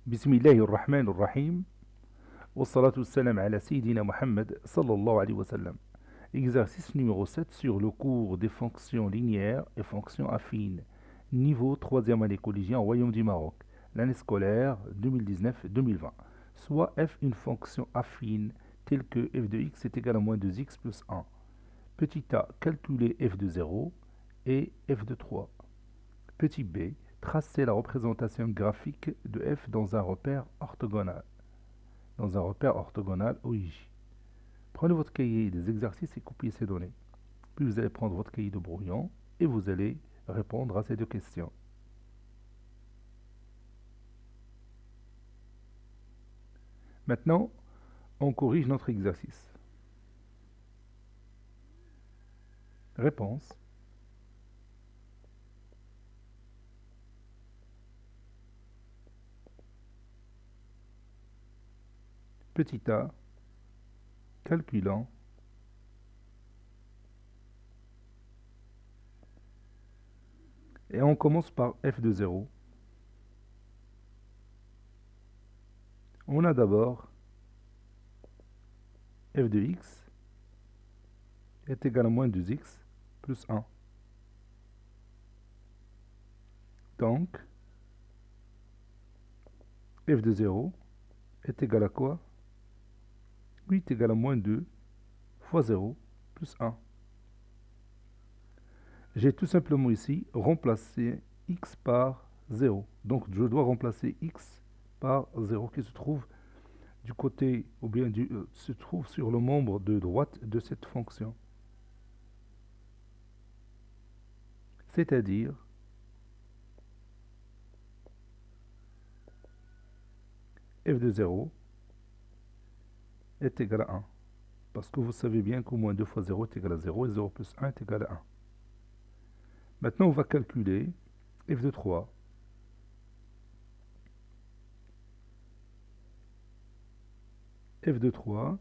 بسم الله الرحمن الرحيم والصلاة والسلام على سيدنا Mohammed sallallahu alayhi wa sallam. Exercice numéro 7 sur le cours des fonctions linéaires et fonctions affines. Niveau 3e année collégien au Royaume du Maroc. L'année scolaire 2019-2020. Soit f une fonction affine telle que f de x est égal à moins 2x plus 1. Petit a, calculer f de 0 et f de 3. Petit b, tracer la représentation graphique de f dans un repère orthogonal. OIJ. Prenez votre cahier des exercices et copiez ces données. Puis vous allez prendre votre cahier de brouillon et vous allez répondre à ces deux questions. Maintenant, on corrige notre exercice. Réponse. Petit a, calculant, et on commence par f de 0. On a d'abord f de x est égal à moins 2x plus 1. Donc, f de 0 est égal à quoi? 8 égale à moins 2 fois 0 plus 1. J'ai tout simplement ici remplacé x par 0. Donc je dois remplacer x par 0 qui se trouve du côté, ou bien se trouve sur le membre de droite de cette fonction. C'est-à-dire f de 0 est égal à 1. Parce que vous savez bien qu'au moins 2 fois 0 est égal à 0 et 0 plus 1 est égal à 1. Maintenant, on va calculer f de 3. F de 3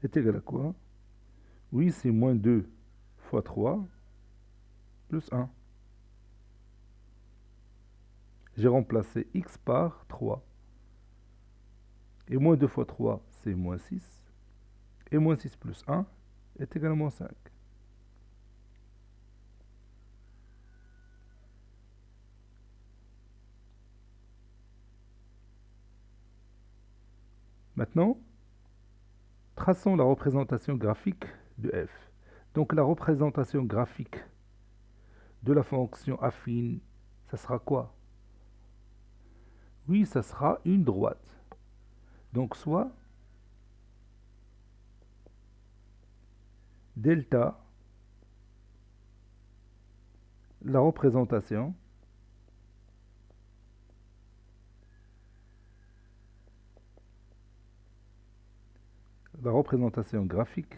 est égal à quoi? Oui, c'est moins 2 fois 3 plus 1. J'ai remplacé x par 3. Et moins 2 fois 3, c'est moins 6. Et moins 6 plus 1 est égal à moins 5. Maintenant, traçons la représentation graphique de f. Donc la représentation graphique de la fonction affine, ça sera quoi? Oui, ça sera une droite. Donc soit delta, la représentation graphique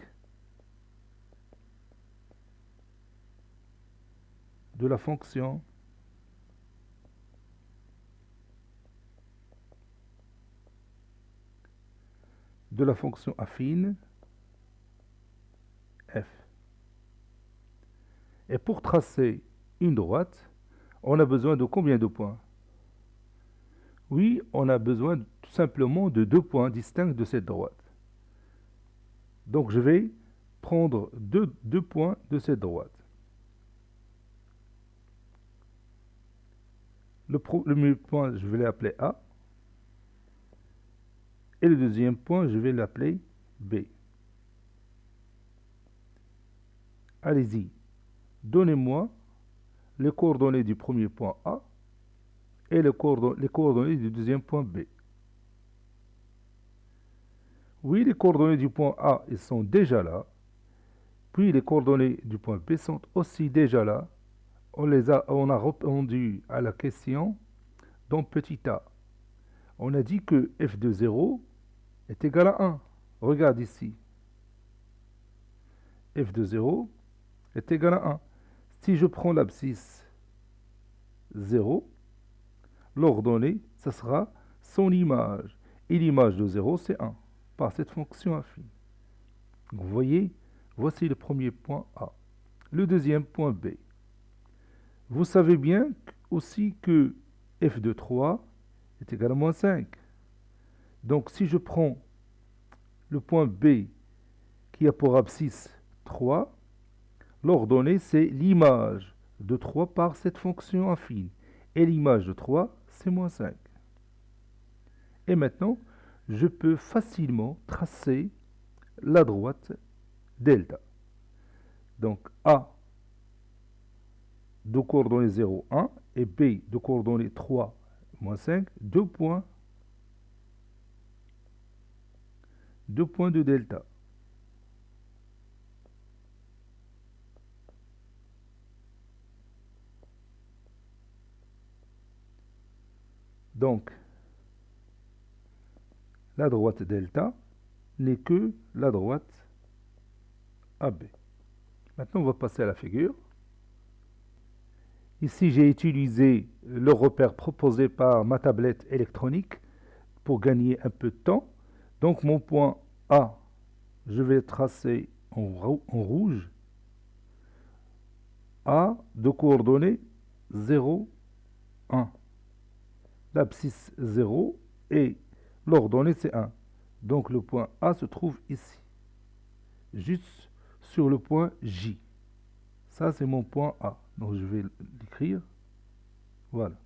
de la fonction affine f. Et pour tracer une droite, on a besoin de combien de points? Oui, on a besoin tout simplement de 2 points distincts de cette droite. Donc je vais prendre deux points de cette droite. Le premier point, je vais l'appeler A. Et le deuxième point, je vais l'appeler B. Allez-y, donnez-moi les coordonnées du premier point A et les coordonnées du deuxième point B. Oui, les coordonnées du point A, ils sont déjà là. Puis les coordonnées du point B sont aussi déjà là. On a répondu à la question dans petit a. On a dit que f de 0 est égal à 1. Regarde ici. F de 0 est égal à 1. Si je prends l'abscisse 0, l'ordonnée, ce sera son image. Et l'image de 0, c'est 1, par cette fonction affine. Vous voyez, voici le premier point A. Le deuxième point B. Vous savez bien aussi que f de 3 est égal à moins 5. Donc si je prends le point B qui a pour abscisse 3, l'ordonnée c'est l'image de 3 par cette fonction affine. Et l'image de 3, c'est moins 5. Et maintenant, je peux facilement tracer la droite delta. Donc A de coordonnées 0, 1 et B de coordonnées 3, moins 5, 2 points de delta. Donc, la droite delta n'est que la droite AB. Maintenant, on va passer à la figure. Ici, j'ai utilisé le repère proposé par ma tablette électronique pour gagner un peu de temps. Donc, mon point A, je vais le tracer en rouge. A de coordonnées 0, 1. L'abscisse 0 et l'ordonnée c'est 1. Donc le point A se trouve ici, juste sur le point J. Ça c'est mon point A. Donc je vais l'écrire. Voilà.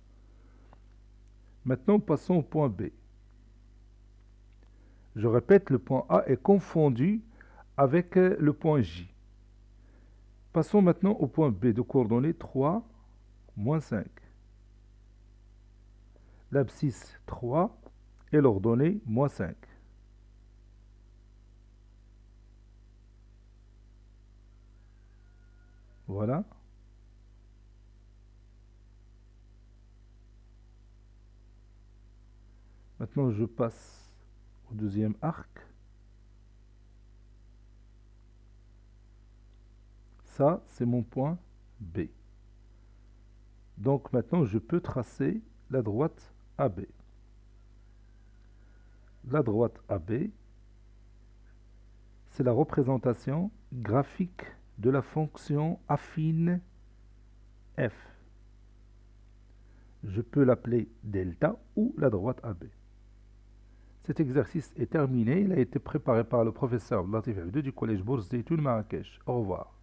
Maintenant passons au point B. Je répète, le point A est confondu avec le point J. Passons maintenant au point B de coordonnées 3, moins 5. L'abscisse 3 et l'ordonnée moins 5. Voilà. Maintenant, je passe au deuxième arc. Ça, c'est mon point B. Donc maintenant, je peux tracer la droite AB. La droite AB, c'est la représentation graphique de la fonction affine f. Je peux l'appeler delta ou la droite AB. Cet exercice est terminé. Il a été préparé par le professeur Latif Abdou du collège Bourse d'Études Marrakech. Au revoir.